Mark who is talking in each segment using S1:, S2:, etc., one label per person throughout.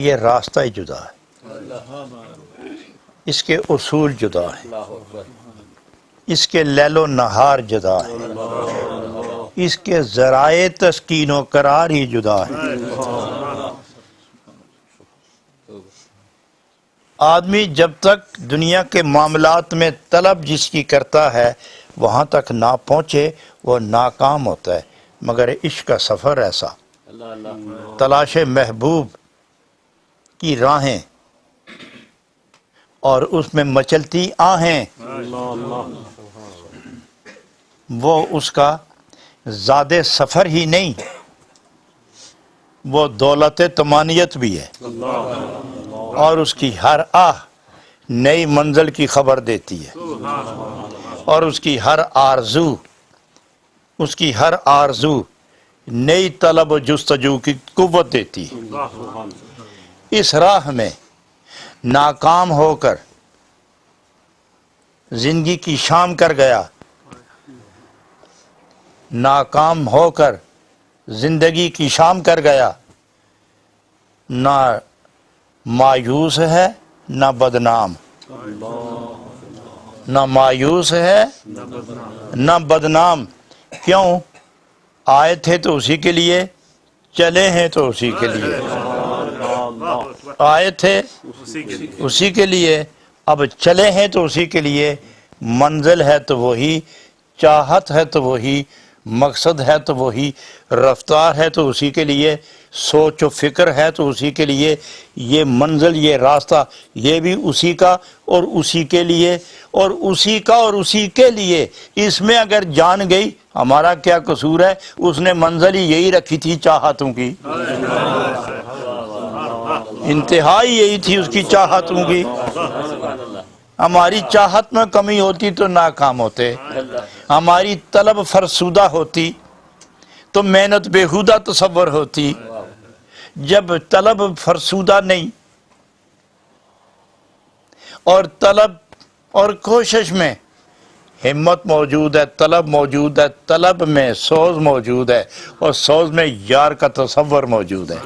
S1: یہ راستہ ہی جدا ہے، اس کے اصول جدا ہیں، اس کے لیل و نہار جدا ہیں، اس کے ذرائع تسکین و قرار ہی جدا ہیں۔ آدمی جب تک دنیا کے معاملات میں طلب جس کی کرتا ہے وہاں تک نہ پہنچے وہ ناکام ہوتا ہے، مگر عشق کا سفر ایسا، تلاش محبوب کی راہیں اور اس میں مچلتی آہیں، وہ اس کا زاد سفر ہی نہیں، وہ دولت طمانیت بھی ہے، اور اس کی ہر آہ نئی منزل کی خبر دیتی ہے، اور اس کی ہر آرزو نئی طلب و جستجو کی قوت دیتی ہے۔ اس راہ میں ناکام ہو کر زندگی کی شام کر گیا، ناکام ہو کر زندگی کی شام کر گیا، نہ مایوس ہے نہ بدنام، نہ مایوس ہے نہ بدنام۔ کیوں؟ آئے تھے تو اسی کے لیے، چلے ہیں تو اسی کے لیے، آئے تھے اسی کے لیے، اب چلے ہیں تو اسی کے لیے، منزل ہے تو وہی، چاہت ہے تو وہی، مقصد ہے تو وہی، رفتار ہے تو اسی کے لیے، سوچ و فکر ہے تو اسی کے لیے، یہ منزل یہ راستہ یہ بھی اسی کا اور اسی کے لیے، اور اسی کا اور اسی کے لیے۔ اس میں اگر جان گئی ہمارا کیا قصور ہے؟ اس نے منزل ہی یہی رکھی تھی چاہتوں کی، انتہائی یہی تھی اس کی چاہتوں کی۔ ہماری چاہت میں کمی ہوتی تو ناکام ہوتے، ہماری طلب فرسودہ ہوتی تو محنت بےہودہ تصور ہوتی۔ جب طلب فرسودہ نہیں اور طلب اور کوشش میں ہمت موجود ہے، طلب موجود ہے، طلب میں سوز موجود ہے، اور سوز میں یار کا تصور موجود ہے،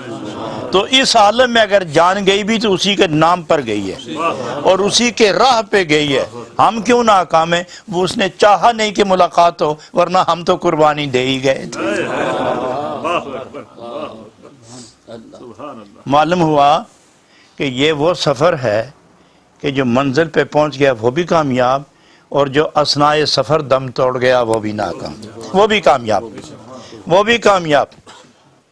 S1: تو اس عالم میں اگر جان گئی بھی تو اسی کے نام پر گئی ہے اور اسی کے راہ پہ گئی ہے۔ ہم کیوں ناکام ہیں؟ وہ اس نے چاہا نہیں کہ ملاقات ہو، ورنہ ہم تو قربانی دے ہی گئے تھے۔ معلوم ہوا کہ یہ وہ سفر ہے کہ جو منزل پہ پہنچ گیا وہ بھی کامیاب، اور جو اثناء سفر دم توڑ گیا وہ بھی ناکام، وہ بھی کامیاب، وہ بھی کامیاب۔